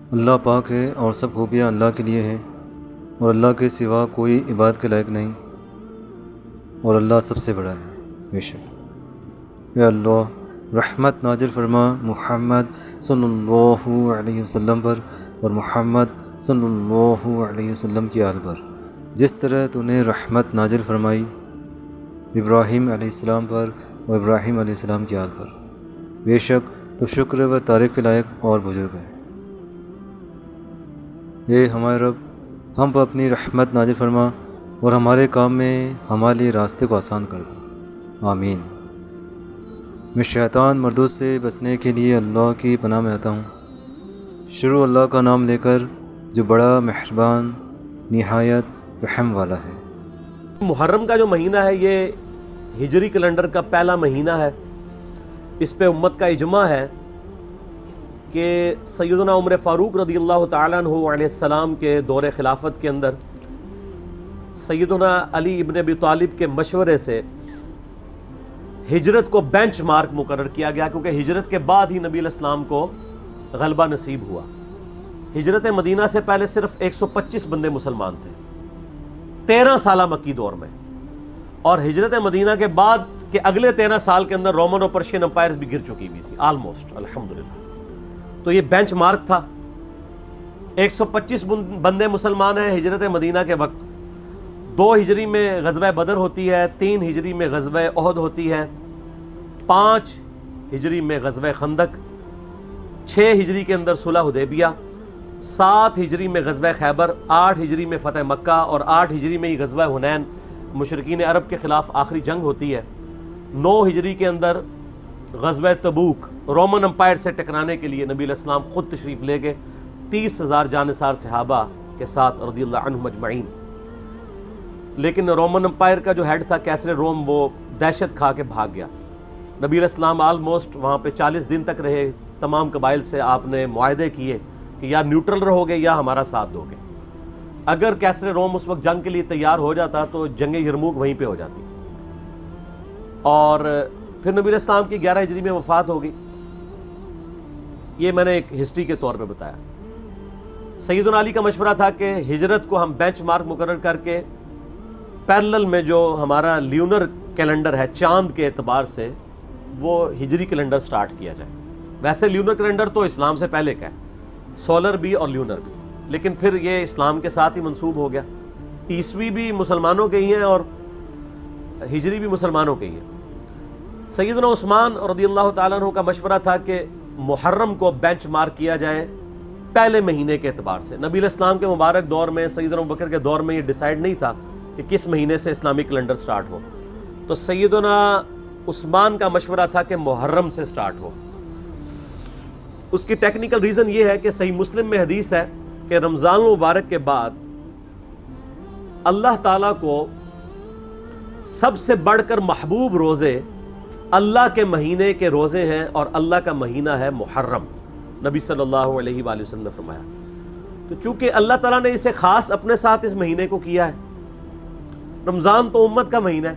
اللہ پاک ہے اور سب خوبیاں اللہ کے لیے ہیں، اور اللہ کے سوا کوئی عبادت کے لائق نہیں، اور اللہ سب سے بڑا ہے بے شک۔ یا اللہ رحمت نازل فرما محمد صلی اللہ علیہ وسلم پر اور محمد صلی اللہ علیہ وسلم کی آل پر، جس طرح تو نے رحمت نازل فرمائی ابراہیم علیہ السلام پر اور ابراہیم علیہ السلام کی آل پر۔ بے شک تو شکر و تعریف کے لائق اور بزرگ ہے۔ اے ہمارے رب، ہم پر اپنی رحمت نازل فرما اور ہمارے کام میں ہمارے لیے راستے کو آسان کر دو، آمین۔ میں شیطان مردود سے بچنے کے لیے اللہ کی پناہ میں آتا ہوں۔ شروع اللہ کا نام لے کر جو بڑا مہربان نہایت رحم والا ہے۔ محرم کا جو مہینہ ہے یہ ہجری کیلنڈر کا پہلا مہینہ ہے۔ اس پہ امت کا اجماع ہے کہ سیدنا عمر فاروق رضی اللہ تعالیٰ عنہ علیہ السلام کے دور خلافت کے اندر سیدنا علی ابن ابی طالب کے مشورے سے ہجرت کو بینچ مارک مقرر کیا گیا، کیونکہ ہجرت کے بعد ہی نبی علیہ السلام کو غلبہ نصیب ہوا۔ ہجرت مدینہ سے پہلے صرف 125 بندے مسلمان تھے 13 سالہ مکی دور میں، اور ہجرت مدینہ کے بعد کے اگلے 13 سال کے اندر رومن اور پرشین امپائرز بھی گر چکی ہوئی تھی آلموسٹ، الحمدللہ۔ تو یہ بینچ مارک تھا۔ 125 بندے مسلمان ہیں ہجرت مدینہ کے وقت۔ 2 ہجری میں غزوہ بدر ہوتی ہے، 3 ہجری میں غزوہ احد ہوتی ہے، 5 ہجری میں غزوہ خندق، 6 ہجری کے اندر صلح حدیبیہ، 7 ہجری میں غزوہ خیبر، 8 ہجری میں فتح مکہ، اور 8 ہجری میں ہی غزوہ حنین مشرکین عرب کے خلاف آخری جنگ ہوتی ہے۔ 9 ہجری کے اندر غزوہ تبوک رومن امپائر سے ٹکرانے کے لیے نبی علیہ السلام خود تشریف لے گئے 30,000 جانثار صحابہ کے ساتھ رضی اللہ عنہم اجمعین۔ لیکن رومن امپائر کا جو ہیڈ تھا کیسر روم، وہ دہشت کھا کے بھاگ گیا۔ نبی علیہ السلام آلموسٹ وہاں پہ 40 دن تک رہے۔ تمام قبائل سے آپ نے معاہدے کیے کہ یا نیوٹرل رہو گے یا ہمارا ساتھ دو گے۔ اگر کیسر روم اس وقت جنگ کے لیے تیار ہو جاتا تو جنگ یرموک وہیں پہ ہو جاتی، اور پھر نبی علیہ السلام کی 11 ہجری میں وفات ہو گئی۔ یہ میں نے ایک ہسٹری کے طور پہ بتایا۔ سیدنا علی کا مشورہ تھا کہ ہجرت کو ہم بینچ مارک مقرر کر کے پیرلل میں جو ہمارا لیونر کیلنڈر ہے چاند کے اعتبار سے، وہ ہجری کیلنڈر سٹارٹ کیا جائے۔ ویسے لیونر کیلنڈر تو اسلام سے پہلے کا ہے، سولر بھی اور لیونر بھی، لیکن پھر یہ اسلام کے ساتھ ہی منسوب ہو گیا۔ عیسوی بھی مسلمانوں کے ہی ہیں اور ہجری بھی مسلمانوں کے ہی ہیں۔ سیدنا عثمان رضی اللہ تعالیٰ عنہ کا مشورہ تھا کہ محرم کو بینچ مارک کیا جائے پہلے مہینے کے اعتبار سے۔ نبی علیہ السلام کے مبارک دور میں، سیدنا ابوبکر کے دور میں یہ ڈیسائیڈ نہیں تھا کہ کس مہینے سے اسلامی کیلنڈر سٹارٹ ہو، تو سیدنا عثمان کا مشورہ تھا کہ محرم سے سٹارٹ ہو۔ اس کی ٹیکنیکل ریزن یہ ہے کہ صحیح مسلم میں حدیث ہے کہ رمضان المبارک کے بعد اللہ تعالیٰ کو سب سے بڑھ کر محبوب روزے اللہ کے مہینے کے روزے ہیں، اور اللہ کا مہینہ ہے محرم، نبی صلی اللہ علیہ وآلہ وسلم نے فرمایا۔ تو چونکہ اللہ تعالیٰ نے اسے خاص اپنے ساتھ اس مہینے کو کیا ہے، رمضان تو امت کا مہینہ ہے،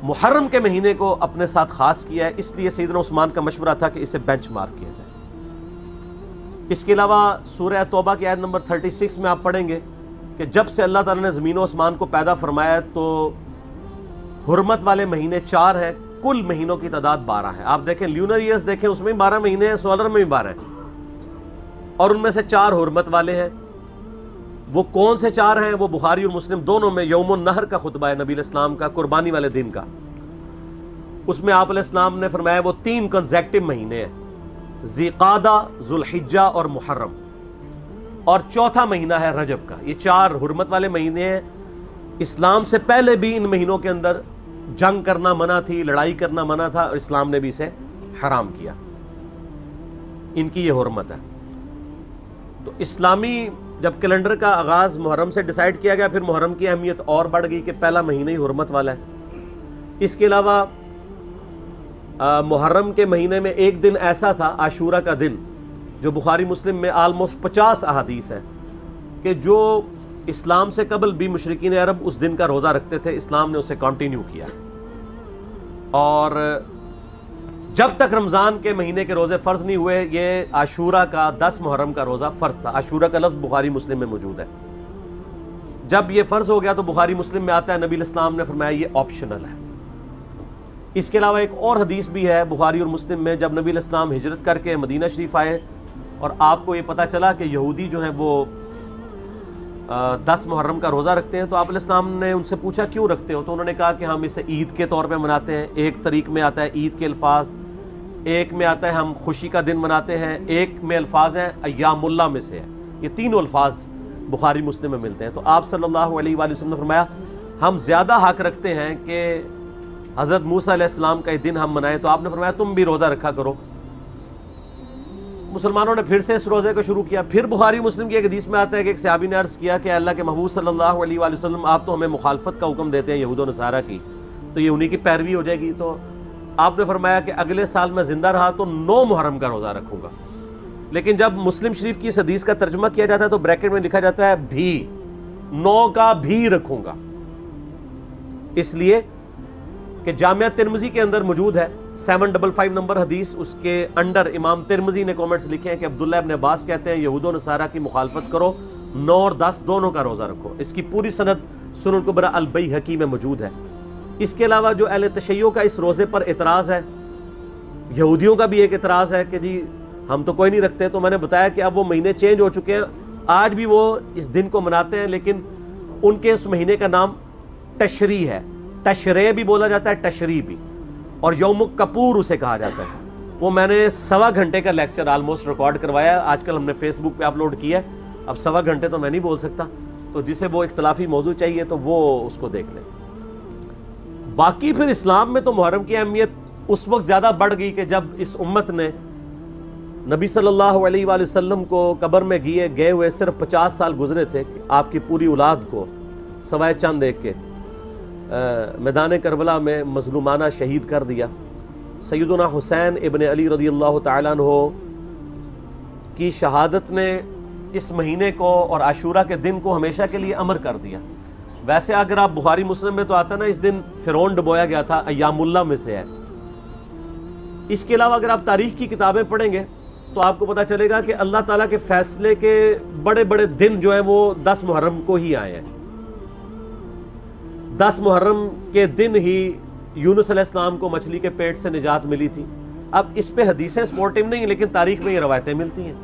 محرم کے مہینے کو اپنے ساتھ خاص کیا ہے، اس لیے سیدنا عثمان کا مشورہ تھا کہ اسے بینچ مارک کیا جائے۔ اس کے علاوہ سورہ توبہ کی آیت نمبر 36 میں آپ پڑھیں گے کہ جب سے اللہ تعالیٰ نے زمین و آسمان کو پیدا فرمایا تو حرمت والے مہینے 4 ہیں، کل مہینوں کی تعداد 12 ہے۔ آپ دیکھیں لیونر ایئرز دیکھیں، اس میں 12 مہینے ہیں، سولر میں بھی 12 ہیں، اور ان میں سے 4 حرمت والے ہیں۔ وہ کون سے 4 ہیں؟ وہ بخاری اور مسلم دونوں میں یوم النحر کا خطبہ ہے نبی علیہ السلام کا، قربانی والے دن کا۔ اس میں آپ علیہ السلام نے فرمایا وہ 3 کنزیکٹو مہینے ہیں، ذی قعدہ، ذوالحجہ اور محرم، اور چوتھا مہینہ ہے رجب کا۔ یہ 4 حرمت والے مہینے ہیں۔ اسلام سے پہلے بھی ان مہینوں کے اندر جنگ کرنا منع تھی، لڑائی کرنا منع تھا، اور اسلام نے بھی اسے حرام کیا۔ ان کی یہ حرمت ہے۔ تو اسلامی جب کیلنڈر کا آغاز محرم سے ڈیسائیڈ کیا گیا، پھر محرم کی اہمیت اور بڑھ گئی کہ پہلا مہینہ ہی حرمت والا ہے۔ اس کے علاوہ محرم کے مہینے میں ایک دن ایسا تھا، عاشورہ کا دن، جو بخاری مسلم میں آلموسٹ 50 احادیث ہیں کہ جو اسلام سے قبل بھی مشرکین عرب اس دن کا روزہ رکھتے تھے، اسلام نے اسے کنٹینیو کیا، اور جب تک رمضان کے مہینے کے روزے فرض نہیں ہوئے، یہ عاشورہ کا 10 محرم کا روزہ فرض تھا۔ عاشورہ کا لفظ بخاری مسلم میں موجود ہے۔ جب یہ فرض ہو گیا تو بخاری مسلم میں آتا ہے، نبی الاسلام نے فرمایا یہ آپشنل ہے۔ اس کے علاوہ ایک اور حدیث بھی ہے بخاری اور مسلم میں، جب نبی الاسلام ہجرت کر کے مدینہ شریف آئے اور آپ کو یہ پتہ چلا کہ یہودی جو ہیں وہ 10 محرم کا روزہ رکھتے ہیں، تو آپ علیہ السلام نے ان سے پوچھا کیوں رکھتے ہو؟ تو انہوں نے کہا کہ ہم اسے عید کے طور پہ مناتے ہیں۔ ایک طریق میں آتا ہے عید کے الفاظ، ایک میں آتا ہے ہم خوشی کا دن مناتے ہیں، ایک میں الفاظ ہیں ایام اللہ میں سے ہے۔ یہ تینوں الفاظ بخاری مسلم میں ملتے ہیں۔ تو آپ صلی اللہ علیہ وآلہ وسلم نے فرمایا ہم زیادہ حق رکھتے ہیں کہ حضرت موسیٰ علیہ السلام کا یہ دن ہم منائیں، تو آپ نے فرمایا تم بھی روزہ رکھا کرو۔ مسلمانوں نے پھر سے اس روزے کو شروع کیا۔ پھر بخاری مسلم کی ایک حدیث میں آتا ہے کہ ایک صحابی نے عرض کیا کہ اللہ کے محبوب صلی اللہ علیہ وآلہ وسلم آپ تو ہمیں مخالفت کا حکم دیتے ہیں یہود و نصارہ کی، تو یہ انہی کی پیروی ہو جائے گی۔ تو آپ نے فرمایا کہ اگلے سال میں زندہ رہا تو 9 محرم کا روزہ رکھوں گا۔ لیکن جب مسلم شریف کی اس حدیث کا ترجمہ کیا جاتا ہے تو بریکٹ میں لکھا جاتا ہے بھی، 9 کا بھی رکھوں گا، اس لیے کہ جامعہ ترمذی کے اندر موجود ہے 755 نمبر حدیث، اس کے انڈر امام ترمذی نے کامنٹس لکھے ہیں کہ عبداللہ ابن عباس کہتے ہیں یہود و نصارہ کی مخالفت کرو، 9 اور 10 دونوں کا روزہ رکھو۔ اس کی پوری سند سنن الکبریٰ البیہقی میں موجود ہے۔ اس کے علاوہ جو اہل تشیع کا اس روزے پر اعتراض ہے، یہودیوں کا بھی ایک اعتراض ہے کہ جی ہم تو کوئی نہیں رکھتے، تو میں نے بتایا کہ اب وہ مہینے چینج ہو چکے ہیں، آج بھی وہ اس دن کو مناتے ہیں، لیکن ان کے اس مہینے کا نام تشریع ہے۔ تشریع بھی بولا جاتا ہے، تشریع بھی، اور یوم کپور اسے کہا جاتا ہے۔ وہ میں نے 1.25 گھنٹے کا لیکچر آلموسٹ ریکارڈ کروایا، آج کل ہم نے فیس بک پہ اپلوڈ کیا ہے۔ اب 1.25 گھنٹے تو میں نہیں بول سکتا، تو جسے وہ اختلافی موضوع چاہیے تو وہ اس کو دیکھ لیں۔ باقی پھر اسلام میں تو محرم کی اہمیت اس وقت زیادہ بڑھ گئی کہ جب اس امت نے نبی صلی اللہ علیہ وآلہ وسلم کو قبر میں گئے ہوئے صرف 50 سال گزرے تھے کہ آپ کی پوری اولاد کو سوائے چند ایک کے میدان کربلا میں مظلومانہ شہید کر دیا۔ سیدنا حسین ابن علی رضی اللہ تعالیٰ عنہ کی شہادت نے اس مہینے کو اور عاشورہ کے دن کو ہمیشہ کے لیے امر کر دیا۔ ویسے اگر آپ بخاری مسلم میں تو آتا نا اس دن فرعون ڈبویا گیا تھا، ایام اللہ میں سے ہے۔ اس کے علاوہ اگر آپ تاریخ کی کتابیں پڑھیں گے تو آپ کو پتہ چلے گا کہ اللہ تعالیٰ کے فیصلے کے بڑے بڑے دن جو ہیں وہ 10 محرم کو ہی آئے ہیں۔ 10 محرم کے دن ہی یونس علیہ السلام کو مچھلی کے پیٹ سے نجات ملی تھی۔ اب اس پہ حدیثیں سپورٹیو نہیں ہیں، لیکن تاریخ میں یہ روایتیں ملتی ہیں۔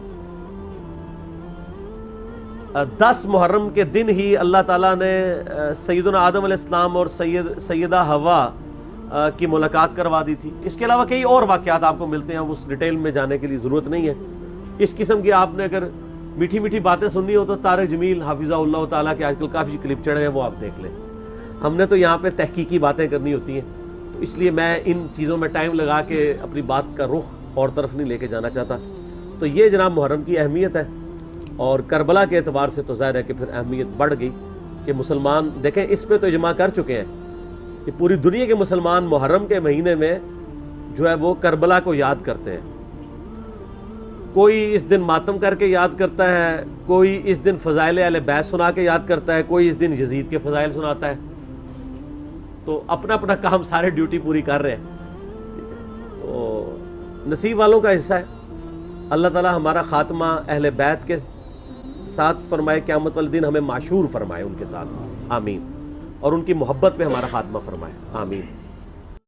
10 محرم کے دن ہی اللہ تعالیٰ نے سیدنا آدم علیہ السلام اور سیدہ حوا کی ملاقات کروا دی تھی۔ اس کے علاوہ کئی اور واقعات آپ کو ملتے ہیں، اس ڈیٹیل میں جانے کے لیے ضرورت نہیں ہے۔ اس قسم کی آپ نے اگر میٹھی میٹھی باتیں سننی ہو تو طارق جمیل حافظہ اللہ تعالیٰ کے آج کل کافی کلپ چڑھے ہیں، وہ آپ دیکھ لیں۔ ہم نے تو یہاں پہ تحقیقی باتیں کرنی ہوتی ہیں، تو اس لیے میں ان چیزوں میں ٹائم لگا کے اپنی بات کا رخ اور طرف نہیں لے کے جانا چاہتا۔ تو یہ جناب محرم کی اہمیت ہے، اور کربلا کے اعتبار سے تو ظاہر ہے کہ پھر اہمیت بڑھ گئی کہ مسلمان دیکھیں اس پہ تو اجماع کر چکے ہیں کہ پوری دنیا کے مسلمان محرم کے مہینے میں جو ہے وہ کربلا کو یاد کرتے ہیں۔ کوئی اس دن ماتم کر کے یاد کرتا ہے، کوئی اس دن فضائل اہل بیت سنا کے یاد کرتا ہے، کوئی اس دن یزید کے فضائل سناتا ہے۔ تو اپنا اپنا کام سارے ڈیوٹی پوری کر رہے ہیں، تو نصیب والوں کا حصہ ہے۔ اللہ تعالیٰ ہمارا خاتمہ اہل بیت کے ساتھ فرمائے، قیامت والے دن ہمیں معشور فرمائے ان کے ساتھ، آمین، اور ان کی محبت پہ ہمارا خاتمہ فرمائے، آمین۔